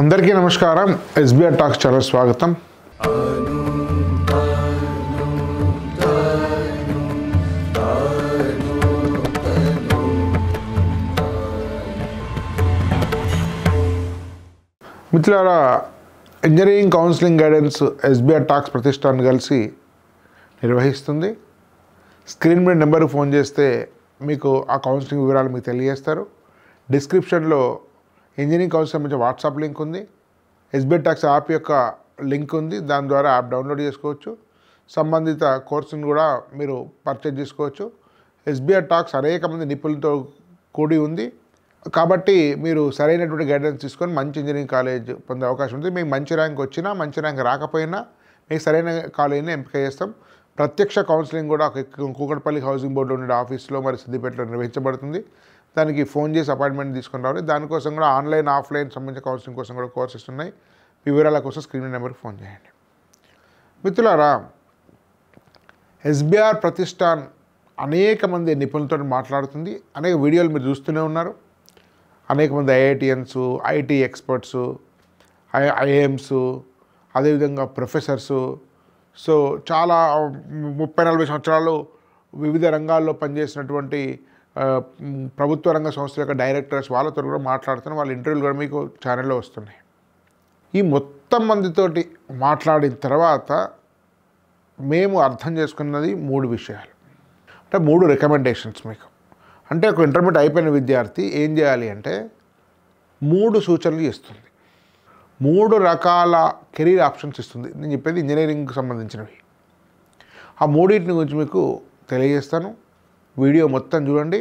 అందరికీ నమస్కారం. SBR talks channel స్వాగతం. మిత్రులారా, engineering counselling guidance SBR talks Pratishthan కలిసి నిర్వహిస్తుంది. స్క్రీన్ మీద నెంబర్కి ఫోన్ చేస్తే మీకు ఆ కౌన్సిలింగ్ వివరాలు మీకు తెలియజేస్తారు. డిస్క్రిప్షన్లో ఇంజనీరింగ్ కౌన్సిలింగ్ సంబంధించిన వాట్సాప్ లింక్ ఉంది. ఎస్బీఆర్ టాక్స్ యాప్ యొక్క లింక్ ఉంది. దాని ద్వారా యాప్ డౌన్లోడ్ చేసుకోవచ్చు. సంబంధిత కోర్సును కూడా మీరు పర్చేజ్ చేసుకోవచ్చు. ఎస్బీఆర్ టాక్స్ అనేక మంది నిపుణులతో కూడి ఉంది కాబట్టి మీరు సరైనటువంటి గైడెన్స్ తీసుకొని మంచి ఇంజనీరింగ్ కాలేజ్ పొందే అవకాశం ఉంది. మీకు మంచి ర్యాంక్ వచ్చినా మంచి ర్యాంక్ రాకపోయినా మీకు సరైన కాలేజీని ఎంపిక చేస్తాం. ప్రత్యక్ష కౌన్సిలింగ్ కూడా కూకట్పల్లి హౌసింగ్ బోర్డు ఉండే ఆఫీస్లో మరి సిద్దిపేటలో నిర్వహించబడుతుంది. దానికి ఫోన్ చేసి అపాయింట్మెంట్ తీసుకుని రావాలి. దానికోసం కూడా ఆన్లైన్ ఆఫ్లైన్ సంబంధించిన కౌన్సిలింగ్ కోసం కూడా కోర్సెస్ ఉన్నాయి. వివరాల కోసం స్క్రీన్ నెంబర్కి ఫోన్ చేయండి. మిత్రులారా, ఎస్బీఆర్ ప్రతిష్టాన్ అనేక మంది నిపుణులతో మాట్లాడుతుంది. అనేక వీడియోలు మీరు చూస్తూనే ఉన్నారు. అనేక మంది ఐఐటియన్స్, ఐటీ ఎక్స్పర్ట్స్, ఐఏఎమ్స్, అదేవిధంగా ప్రొఫెసర్సు, సో చాలా 30-40 సంవత్సరాలు వివిధ రంగాల్లో పనిచేసినటువంటి ప్రభుత్వ రంగ సంస్థల యొక్క డైరెక్టర్స్ వాళ్ళతో కూడా మాట్లాడుతున్నారు. వాళ్ళ ఇంటర్వ్యూలు కూడా మీకు ఛానల్లో వస్తున్నాయి. ఈ మొత్తం మందితోటి మాట్లాడిన తర్వాత మేము అర్థం చేసుకున్నది 3 విషయాలు, అంటే 3 రికమెండేషన్స్ మీకు. అంటే ఒక ఇంటర్మీడియట్ అయిపోయిన విద్యార్థి ఏం చేయాలి అంటే 3 సూచనలు ఇస్తుంది. 3 రకాల కెరీర్ ఆప్షన్స్ ఇస్తుంది. నేను చెప్పేది ఇంజనీరింగ్కి సంబంధించినవి. ఆ 3 గురించి మీకు తెలియజేస్తాను. వీడియో మొత్తం చూడండి.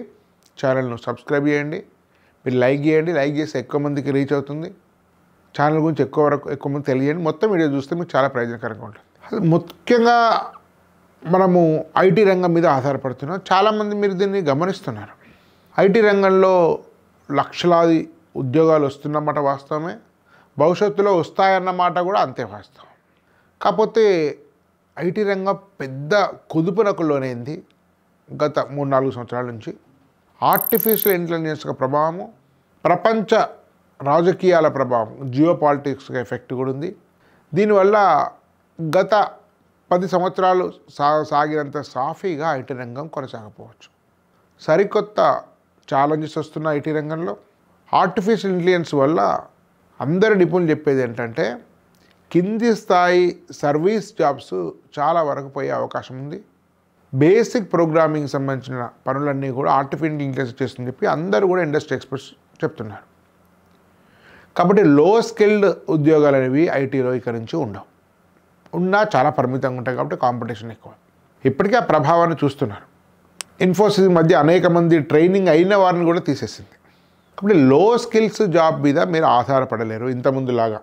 ఛానల్ను సబ్స్క్రైబ్ చేయండి. మీరు లైక్ చేయండి. లైక్ చేస్తే ఎక్కువ మందికి రీచ్ అవుతుంది. ఛానల్ గురించి ఎక్కువ మంది తెలియజేయండి. మొత్తం వీడియో చూస్తే మీకు చాలా ప్రయోజనకరంగా ఉంటుంది. ముఖ్యంగా మనము ఐటీ రంగం మీద ఆధారపడుతున్నాం. చాలామంది మీరు దీన్ని గమనిస్తున్నారు. ఐటీ రంగంలో లక్షలాది ఉద్యోగాలు వస్తున్నమాట వాస్తవమే. భవిష్యత్తులో వస్తాయన్నమాట కూడా అంతే వాస్తవం. కాకపోతే ఐటీ రంగం పెద్ద కుదుపునకు లోనైంది. గత 3-4 సంవత్సరాల నుంచి ఆర్టిఫిషియల్ ఇంటెలిజెన్స్ యొక్క ప్రభావము, ప్రపంచ రాజకీయాల ప్రభావం, జియో పాలిటిక్స్ ఎఫెక్ట్ కూడా ఉంది. దీనివల్ల గత 10 సంవత్సరాలు సాగినంత సాఫీగా ఐటీ రంగం కొనసాగపోవచ్చు. సరికొత్త ఛాలెంజెస్ వస్తున్న ఐటీ రంగంలో. ఆర్టిఫిషియల్ ఇంటెలిజెన్స్ వల్ల అందరు నిపుణులు చెప్పేది ఏంటంటే కింది స్థాయి సర్వీస్ జాబ్స్ చాలా వరకు పోయే అవకాశం ఉంది. బేసిక్ ప్రోగ్రామింగ్ సంబంధించిన పనులన్నీ కూడా ఆర్టిఫిషియల్ ఇంటెలిజెన్స్ చేస్తుందని చెప్పి అందరూ కూడా ఇండస్ట్రీ ఎక్స్పర్ట్స్ చెప్తున్నారు. కాబట్టి లో స్కిల్డ్ ఉద్యోగాలు అనేవి ఐటీలో ఇక్కడి నుంచి ఉండవు. ఉన్నా చాలా పరిమితంగా ఉంటాయి కాబట్టి కాంపిటీషన్ ఎక్కువ. ఇప్పటికీ ఆ ప్రభావాన్ని చూస్తున్నారు. ఇన్ఫోసిస్ మధ్య అనేక మంది ట్రైనింగ్ అయిన వారిని కూడా తీసేసింది. కాబట్టి లో స్కిల్స్ జాబ్ మీద మీరు ఆధారపడలేరు ఇంతకుముందులాగా.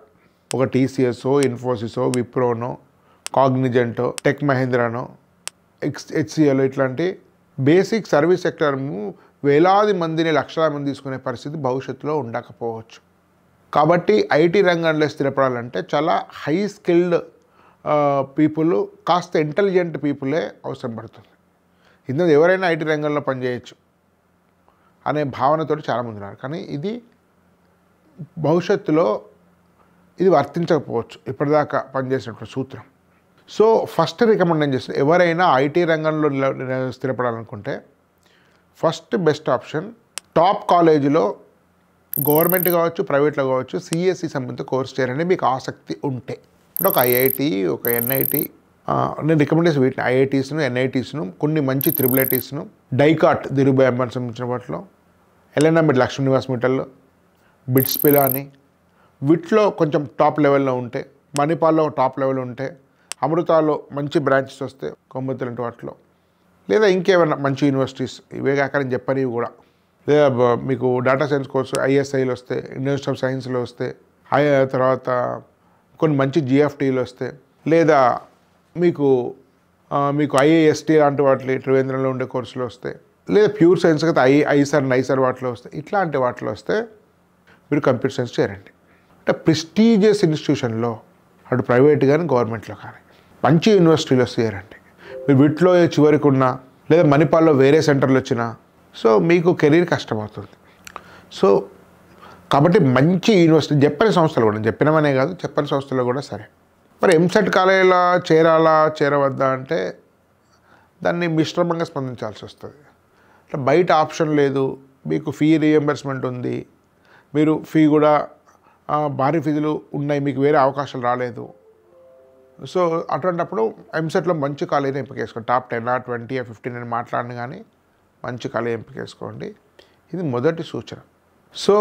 ఒక టీసీఎస్ఓ, ఇన్ఫోసిసో, విప్రోనో, కాగ్నిజెంటో, టెక్ మహీంద్రానో, హెచ్సిఎల్ ఇట్లాంటి బేసిక్ సర్వీస్ సెక్టర్ వేలాది మందిని, లక్షల మంది తీసుకునే పరిస్థితి భవిష్యత్తులో ఉండకపోవచ్చు. కాబట్టి ఐటీ రంగంలో స్థిరపడాలంటే చాలా హై స్కిల్డ్ పీపుల్, కాస్త ఇంటెలిజెంట్ పీపులే అవసరం పడుతుంది. ఇందులో ఎవరైనా ఐటీ రంగంలో పనిచేయచ్చు అనే భావనతో చాలామంది ఉన్నారు. కానీ ఇది భవిష్యత్తులో ఇది వర్తించకపోవచ్చు ఇప్పటిదాకా పనిచేసినటువంటి సూత్రం. సో ఫస్ట్ రికమెండ్ ఏం చేస్తుంది, ఎవరైనా ఐటీ రంగంలో స్థిరపడాలనుకుంటే ఫస్ట్ బెస్ట్ ఆప్షన్ టాప్ కాలేజీలో గవర్నమెంట్ కావచ్చు, ప్రైవేట్లో కావచ్చు, సిఎస్సి సంబంధిత కోర్స్ చేయాలని మీకు ఆసక్తి ఉంటే. అంటే ఒక ఐఐటి, ఒక ఎన్ఐటి, నేను రికమెండేషన్ వీటిని ఐఐటీస్ను, ఎన్ఐటీస్ను, కొన్ని మంచి త్రిబుల్ ఐటీస్ను, డైకాట్ దిరుబాయ్ అంబానీ సంబంధించిన వాటిలో, ఎల్ఎన్ఎం లక్ష్మీ నివాస్ మీటర్లో, బిట్స్ పిలాని వీటిలో కొంచెం టాప్ లెవెల్లో ఉంటే, మణిపాల్లో టాప్ లెవెల్ ఉంటే, అమృతాలో మంచి బ్రాంచెస్ వస్తే కొమ్మతి లాంటి వాటిలో, లేదా ఇంకేమైనా మంచి యూనివర్సిటీస్ ఇవే కాక నేను చెప్పనివి కూడా, లేదా మీకు డేటా సైన్స్ కోర్సు ఐఎస్ఐలో వస్తే, యూనివర్సిటీ ఆఫ్ సైన్స్లో వస్తే, తర్వాత కొన్ని మంచి జిఎఫ్టీలు వస్తే, లేదా మీకు ఐఏఎస్టీ లాంటి వాటి త్రివేంద్రంలో ఉండే కోర్సులు వస్తే, లేదా ప్యూర్ సైన్స్ అయితే ఐసర్ నైసర్ వాటిలో వస్తే, ఇట్లాంటి వాటిలో వస్తే మీరు కంప్యూటర్ సైన్స్ చేరండి. అంటే ప్రెస్టీజియస్ ఇన్స్టిట్యూషన్లో, అటు ప్రైవేట్ కానీ గవర్నమెంట్లో కానీ మంచి యూనివర్సిటీలో చేరండి. మీరు వీటిలో చివరికి ఉన్న, లేదా మణిపాల్లో వేరే సెంటర్లు వచ్చినా, సో మీకు కెరీర్ కష్టమవుతుంది. సో కాబట్టి మంచి యూనివర్సిటీ చెప్పని సంస్థలు కూడా, చెప్పినవనే కాదు చెప్పని సంస్థలు కూడా సరే. మరి ఎంసెట్ కాలేజీలో చేరాలా చేరవద్దా అంటే దాన్ని మిశ్రమంగా స్పందించాల్సి వస్తుంది. అంటే బయట ఆప్షన్ లేదు, మీకు ఫీ రీఎంబర్స్మెంట్ ఉంది, మీరు ఫీ కూడా భారీ ఫీజులు ఉన్నాయి, మీకు వేరే అవకాశాలు రాలేదు. సో అటువంటిప్పుడు ఎంసెట్లో మంచి కాలేజీ ఎంపిక చేసుకోండి. టాప్ 10 20 15 అని మాట్లాడిన కానీ మంచి కాలేజీ ఎంపిక చేసుకోండి. ఇది మొదటి సూచన. సో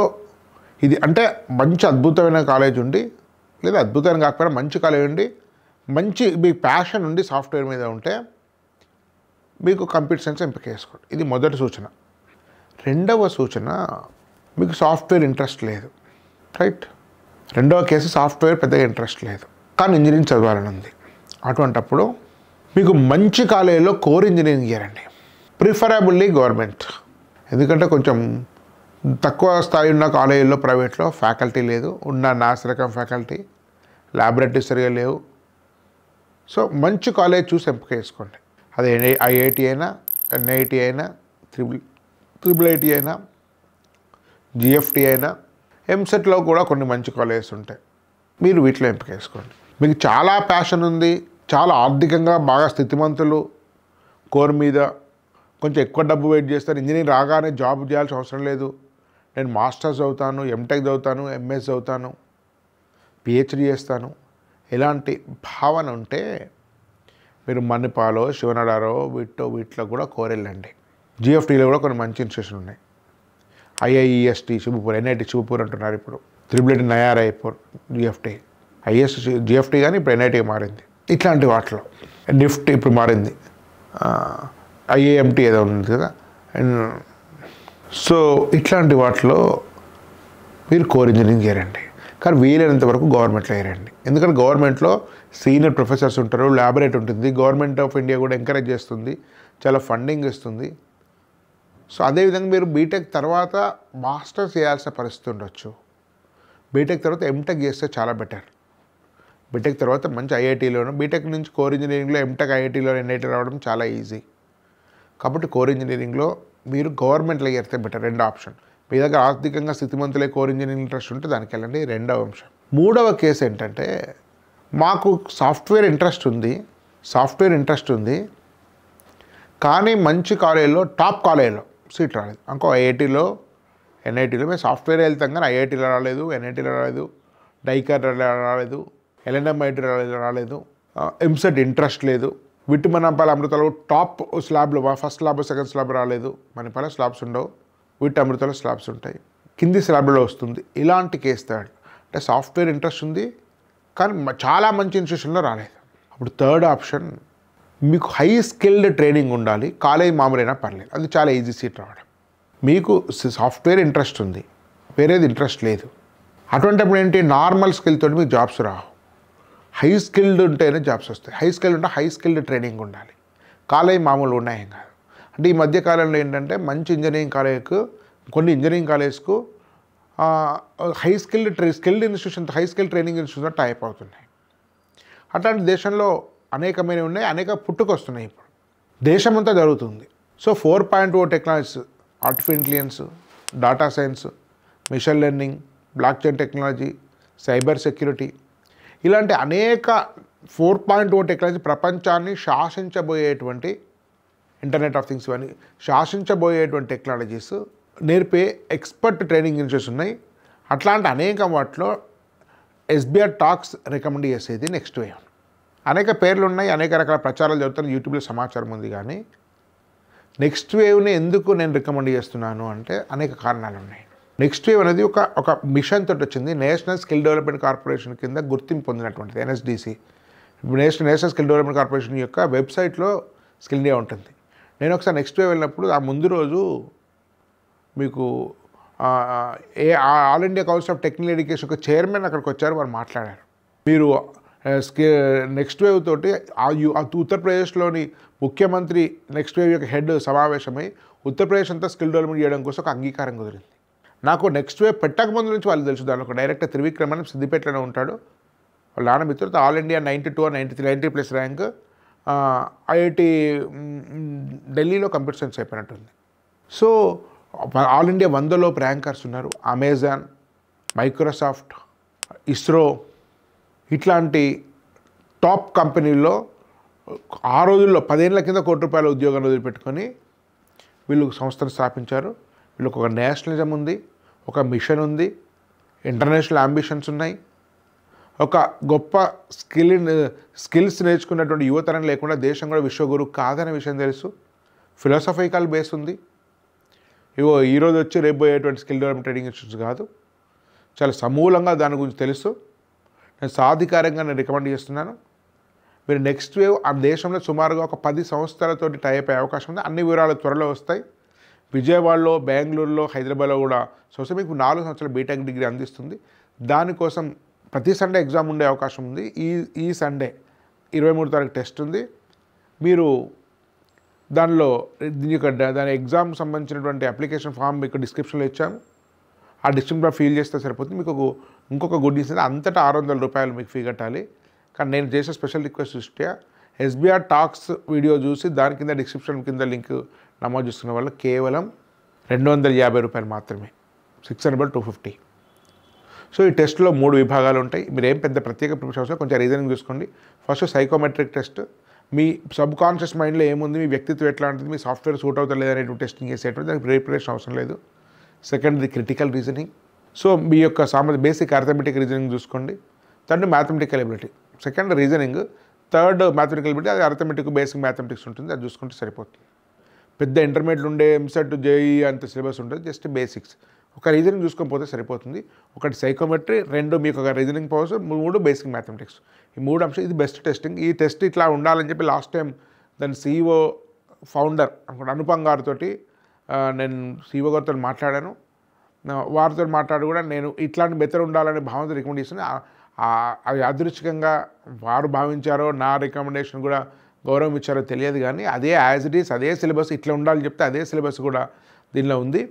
ఇది అంటే మంచి అద్భుతమైన కాలేజ్ ఉండి, లేదా అద్భుతమైన కాకపోయినా మంచి కాలేజ్ ఉండి, మంచి మీ ప్యాషన్ ఉండి సాఫ్ట్వేర్ మీద ఉంటే మీకు కంప్యూటర్ సైన్స్ ఎంపిక చేసుకోండి. ఇది మొదటి సూచన. రెండవ సూచన, మీకు సాఫ్ట్వేర్ ఇంట్రెస్ట్ లేదు, రైట్? రెండవ కేసు సాఫ్ట్వేర్ పెద్దగా ఇంట్రెస్ట్ లేదు కానీ ఇంజనీరింగ్ చదవాలని ఉంది. అటువంటప్పుడు మీకు మంచి కాలేజీలో కోర్ ఇంజనీరింగ్ చేయండి, ప్రిఫరబుల్లీ గవర్నమెంట్. ఎందుకంటే కొంచెం తక్కువ స్థాయి ఉన్న కాలేజీల్లో ప్రైవేట్లో ఫ్యాకల్టీ లేదు, ఉన్న నాసిరకం ఫ్యాకల్టీ, ల్యాబొరేటరీస్ సరిగా లేవు. సో మంచి కాలేజ్ చూసి ఎంపిక చేసుకోండి. అది ఐఐటి అయినా, ఎన్ఐటి అయినా, ట్రిపుల్ ఐటీ అయినా, జిఎఫ్టీ అయినా, ఎంసెట్లో కూడా కొన్ని మంచి కాలేజెస్ ఉంటాయి. మీరు వీటిలో ఎంపిక చేసుకోండి. మీకు చాలా ప్యాషన్ ఉంది, చాలా ఆర్థికంగా బాగా స్థితిమంతులు, కోర్ మీద కొంచెం ఎక్కువ డబ్బు వెయిట్ చేస్తారు, ఇంజనీరింగ్ రాగానే జాబ్ చేయాల్సిన అవసరం లేదు, నేను మాస్టర్స్ చదువుతాను, ఎంటెక్ చదువుతాను, ఎంఎస్ చదువుతాను, పిహెచ్డి చేస్తాను, ఇలాంటి భావన ఉంటే మీరు మణిపాలో, శివనాడారో వీటిలో కూడా కోరెళ్ళండి. జిఎఫ్టీలో కూడా కొన్ని మంచి ఇన్స్టిట్యూషన్ ఉన్నాయి. ఐఐఈఎస్టీ శివపూర్, ఎన్ఐటి శివపూర్ అంటున్నారు ఇప్పుడు, ట్రిపుల్ ఐటీ నయా రాయ్పూర్, జిఎఫ్టీ, జిఎఫ్టీ కానీ ఇప్పుడు ఎన్ఐటీ మారింది. ఇట్లాంటి వాటిలో నిఫ్టీ ఇప్పుడు మారింది, ఐఏఎంటీ ఏదో ఉంది కదా. సో ఇట్లాంటి వాటిలో మీరు కోర్ ఇంజనీరింగ్ చేయండి. కానీ వీలైనంత వరకు గవర్నమెంట్లో చేయండి. ఎందుకంటే గవర్నమెంట్లో సీనియర్ ప్రొఫెసర్స్ ఉంటారు, ల్యాబొరేటరీ ఉంటుంది, గవర్నమెంట్ ఆఫ్ ఇండియా కూడా ఎంకరేజ్ చేస్తుంది, చాలా ఫండింగ్ ఇస్తుంది. సో అదేవిధంగా మీరు బీటెక్ తర్వాత మాస్టర్స్ చేయాల్సిన పరిస్థితి ఉండొచ్చు. బీటెక్ తర్వాత ఎంటెక్ చేస్తే చాలా బెటర్. బీటెక్ తర్వాత మంచి ఐఐటీలోను, బీటెక్ నుంచి కోర్ ఇంజనీరింగ్లో ఎంటెక్ ఐఐటీలో ఎన్ఐటీ రావడం చాలా ఈజీ. కాబట్టి కోర్ ఇంజనీరింగ్లో మీరు గవర్నమెంట్లో చేరితే బెటర్. రెండో ఆప్షన్, మీ దగ్గర ఆర్థికంగా స్థితిమంతులే కోర్ ఇంజనీరింగ్ ఇంట్రెస్ట్ ఉంటే దానికి వెళ్ళండి, రెండవ అంశం. మూడవ కేసు ఏంటంటే, మాకు సాఫ్ట్వేర్ ఇంట్రెస్ట్ ఉంది కానీ మంచి కాలేజీలో, టాప్ కాలేజీలో సీట్ రాలేదు. ఇంకో ఐఐటీలో, ఎన్ఐటీలో మేము సాఫ్ట్వేర్ వెళ్తాం కానీ ఐఐటీలో రాలేదు, ఎన్ఐటీలో రాలేదు, డైకర్ రాలేదు, ఎల్ఎన్ఎంఐటీ రాలేదు, ఎంసెట్ ఇంట్రెస్ట్ లేదు, విట్టి అమృతలో టాప్ స్లాబ్లో ఫస్ట్ స్లాబ్ సెకండ్ స్లాబ్ రాలేదు, మణిపాల స్లాబ్స్ ఉండవు, విట్టి అమృతలో స్లాబ్స్ ఉంటాయి, కింది స్లాబ్లో వస్తుంది. ఇలాంటి కేసు థర్డ్, అంటే సాఫ్ట్వేర్ ఇంట్రెస్ట్ ఉంది కానీ చాలా మంచి ఇన్స్టిట్యూషన్లో రాలేదు. అప్పుడు థర్డ్ ఆప్షన్, మీకు హై స్కిల్డ్ ట్రైనింగ్ ఉండాలి, కాలేజ్ మామూలైనా పర్లేదు, అది చాలా ఈజీ సీట్ రావడం. మీకు సాఫ్ట్వేర్ ఇంట్రెస్ట్ ఉంది, వేరేది ఇంట్రెస్ట్ లేదు, అటువంటిప్పుడు ఏంటి, నార్మల్ స్కిల్ తోటి మీకు జాబ్స్ రావు, హై స్కిల్డ్ ఉంటేనే జాబ్స్ వస్తాయి. హై స్కిల్డ్ ఉంటే హై స్కిల్డ్ ట్రైనింగ్ ఉండాలి, కాలేజ్ మామూలు ఉన్నాయేం కాదు. అంటే ఈ మధ్యకాలంలో ఏంటంటే మంచి ఇంజనీరింగ్ కాలేజ్కు, కొన్ని ఇంజనీరింగ్ కాలేజ్కు high skilled institution, high skill training institution type అవుతున్నాయి. అట్లాంటి దేశంలో అనేకమైన ఉన్నాయి, అనేక పుట్టుకొస్తున్నాయి. ఇప్పుడు దేశమంతా జరుగుతుంది. So 4.0 technologies, artificial intelligence, data science, machine learning, block chain technology, cyber security, ఇలాంటి అనేక 4.0 టెక్నాలజీ ప్రపంచాన్ని శాసించబోయేటువంటి, ఇంటర్నెట్ ఆఫ్ థింగ్స్ ఇవన్నీ శాసించబోయేటువంటి టెక్నాలజీస్ నేర్పే ఎక్స్పర్ట్ ట్రైనింగ్ ఇన్స్టిట్యూట్స్ ఉన్నాయి. అట్లాంటి అనేక వాటిలో ఎస్బీఆర్ టాక్స్ రికమెండ్ చేసేది నెక్స్ట్ వేవ్. అనేక పేర్లు ఉన్నాయి, అనేక రకాల ప్రచారాలు జరుగుతున్నాయి, యూట్యూబ్లో సమాచారం ఉంది. కానీ నెక్స్ట్ వేవ్ని ఎందుకు నేను రికమెండ్ చేస్తున్నాను అంటే అనేక కారణాలు ఉన్నాయి. నెక్స్ట్ వేవ్ అనేది ఒక మిషన్ తోటి వచ్చింది, నేషనల్ స్కిల్ డెవలప్మెంట్ కార్పొరేషన్ కింద గుర్తింపు పొందినటువంటిది, NSDC. National skill development corporation యొక్క వెబ్సైట్లో స్కిల్ ఇండియా ఉంటుంది. నేను ఒకసారి నెక్స్ట్ వేవ్ వెళ్ళినప్పుడు ఆ ముందు రోజు మీకు all India council of technical education యొక్క చైర్మన్ అక్కడికి వచ్చారు, వారు మాట్లాడారు. మీరు నెక్స్ట్ వేవ్ తోటి ఉత్తరప్రదేశ్లోని ముఖ్యమంత్రి నెక్స్ట్ వేవ్ యొక్క హెడ్ సమావేశమై ఉత్తరప్రదేశ్ అంతా స్కిల్ డెవలప్మెంట్ చేయడం కోసం ఒక అంగీకారం కుదిరింది. నాకు నెక్స్ట్ వేవ్ పెట్టకముందు నుంచి వాళ్ళు తెలుసు. దాని ఒక డైరెక్టర్ త్రివిక్రమణం సిద్దిపేటలోనే ఉంటాడు, వాళ్ళ నాన్న మిత్రుడు, all India 92 or 90+ rank, IIT ఢిల్లీలో కంప్యూటర్ సైన్స్ అయిపోయినట్టుంది. సో ఆల్ ఇండియా 100 లోపు ర్యాంకర్స్ ఉన్నారు. అమెజాన్, మైక్రోసాఫ్ట్, ఇస్రో ఇట్లాంటి టాప్ కంపెనీల్లో ఆ రోజుల్లో 10 ఏళ్ల కింద ₹1 కోటి ఉద్యోగాన్ని వదిలిపెట్టుకొని వీళ్ళు సంస్థను స్థాపించారు. వీళ్ళకి ఒక నేషనలిజం ఉంది, ఒక మిషన్ ఉంది, ఇంటర్నేషనల్ అంబిషన్స్ ఉన్నాయి. ఒక గొప్ప స్కిల్స్ నేర్చుకున్నటువంటి యువతరం లేకుండా దేశం కూడా విశ్వగురు కాదనే విషయం తెలుసు. ఫిలాసఫికల్ బేస్ ఉంది. ఇవో ఈరోజు వచ్చి రేపు పోయేటువంటి స్కిల్ డెవలప్మెంట్ ట్రైనింగ్ ఇన్స్టిట్యూట్స్ కాదు, చాలా సమూలంగా దాని గురించి తెలుసు. నేను సాధికారంగా రికమెండ్ చేస్తున్నాను. మీరు నెక్స్ట్ వేవ్ ఆ దేశంలో సుమారుగా ఒక 10 సంస్థలతోటి టైప్ అయ్యే అవకాశం ఉంది. అన్ని వివరాలు త్వరలో వస్తాయి. విజయవాడలో, బెంగళూరులో, హైదరాబాద్లో కూడా సంస్థ మీకు 4 సంవత్సరాల బీటెక్ డిగ్రీ అందిస్తుంది. దానికోసం ప్రతి సండే ఎగ్జామ్ ఉండే అవకాశం ఉంది. ఈ సండే 23 తారీఖు టెస్ట్ ఉంది. మీరు దానిలో దాని ఎగ్జామ్ సంబంధించినటువంటి అప్లికేషన్ ఫామ్ మీకు డిస్క్రిప్షన్లో ఇచ్చాము. ఆ డిస్క్రిప్షన్ ఫామ్ ఫిల్ చేస్తే సరిపోతుంది. మీకు ఇంకొక గుడ్ న్యూస్ ఉంది, అంతటా ₹600 మీకు ఫీ కట్టాలి. కానీ నేను చేసే స్పెషల్ రిక్వెస్ట్ దృష్ట్యా ఎస్బీఆర్ టాక్స్ వీడియో చూసి దాని కింద డిస్క్రిప్షన్ కింద లింక్ నమోదు చేసుకున్న వాళ్ళు కేవలం ₹250 మాత్రమే, 600 250. సో ఈ టెస్ట్లో 3 విభాగాలు ఉంటాయి. మీరు ఏం పెద్ద ప్రత్యేక ప్రిపరేషన్ అవసరం, కొంచెం రీజనింగ్ చూసుకోండి. ఫస్ట్ సైకోమెట్రిక్ టెస్ట్, మీ సబ్ కాన్షియస్ మైండ్లో ఏముంది, మీ వ్యక్తిత్వం ఎట్లాంటిది, మీ సాఫ్ట్వేర్ సూట్ అవుతా లేదనేటువంటి టెస్టింగ్ చేసేటువంటి దానికి ప్రిపరేషన్ అవసరం లేదు. సెకండ్ది క్రిటికల్ రీజనింగ్. సో మీ యొక్క బేసిక్ అర్థమెటిక్ రీజనింగ్ చూసుకోండి. Third mathematical ability, second reasoning, third mathematical ability, అది అర్థమెటిక్ బేసిక్ మ్యాథమెటిక్స్ ఉంటుంది, అది చూసుకుంటే సరిపోతుంది. పెద్ద ఇంటర్మీడియట్ ఉండే ఎంసెట్ జేఈ అంత సిలబస్ ఉంటుంది, జస్ట్ బేసిక్స్. ఒక రీజనింగ్ చూసుకొని పోతే సరిపోతుంది. ఒకటి సైకోమెట్రీ, 2 మీకు ఒక రీజనింగ్ పవర్స్, 3 బేసిక్ మ్యాథమెటిక్స్. ఈ 3 అంశాలు ఇది బెస్ట్ టెస్టింగ్. ఈ టెస్ట్ ఇట్లా ఉండాలని చెప్పి లాస్ట్ టైం దాని CEO ఫౌండర్ అనుపమ్ గారితో నేను CEO గారితో మాట్లాడాను. వారితో మాట్లాడి కూడా నేను ఇట్లాంటి మెథడ్ ఉండాలనే భావనతో రికమెండ్ చేస్తాను. అవి అదృష్టంగా వారు భావించారో, నా రికమెండేషన్ కూడా గౌరవం ఇచ్చారో తెలియదు, కానీ అదే యాజ్ ఇట్ ఈస్, అదే సిలబస్ ఇట్లా ఉండాలని చెప్తే అదే సిలబస్ కూడా దీనిలో ఉంది.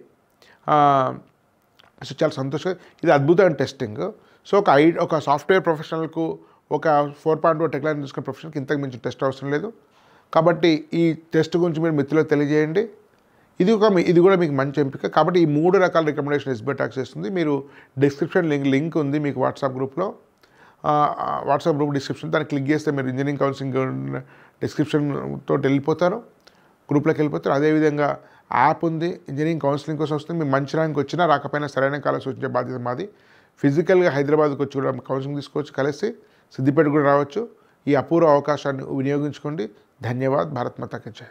సో చాలా సంతోషంగా, ఇది అద్భుతమైన టెస్టింగ్. సో ఒక సాఫ్ట్వేర్ ప్రొఫెషనల్కు, ఒక 4.0 టెక్నాలజీ తీసుకున్న ప్రొఫెషనల్కి ఇంతకు మించి టెస్ట్ అవసరం లేదు. కాబట్టి ఈ టెస్ట్ గురించి మీరు మిత్రులకు తెలియజేయండి. ఇది కూడా మీకు మంచి ఎంపిక. కాబట్టి ఈ 3 రకాల రికమెండేషన్ ఎస్బీఐ టాక్స్ చేస్తుంది. మీరు డిస్క్రిప్షన్ లింక్ ఉంది మీకు వాట్సాప్ గ్రూప్లో, వాట్సాప్ గ్రూప్ డిస్క్రిప్షన్, దాన్ని క్లిక్ చేస్తే మీరు ఇంజనీరింగ్ కౌన్సిలింగ్ డిస్క్రిప్షన్తో వెళ్ళిపోతారు, గ్రూప్లోకి వెళ్ళిపోతారు. అదేవిధంగా యాప్ ఉంది, ఇంజనీరింగ్ కౌన్సిలింగ్ కోసం వస్తుంది. మీరు మంచి ర్యాంక్ వచ్చినా రాకపోయినా సరైన కాలం సూచించే బాధ్యత మాది. ఫిజికల్గా హైదరాబాద్కి వచ్చి కూడా కౌన్సిలింగ్ తీసుకోవచ్చు, కలిసి సిద్దిపేట కూడా రావచ్చు. ఈ అపూర్వ అవకాశాన్ని వినియోగించుకోండి. ధన్యవాద్. భారత్ మాతా కీ జై.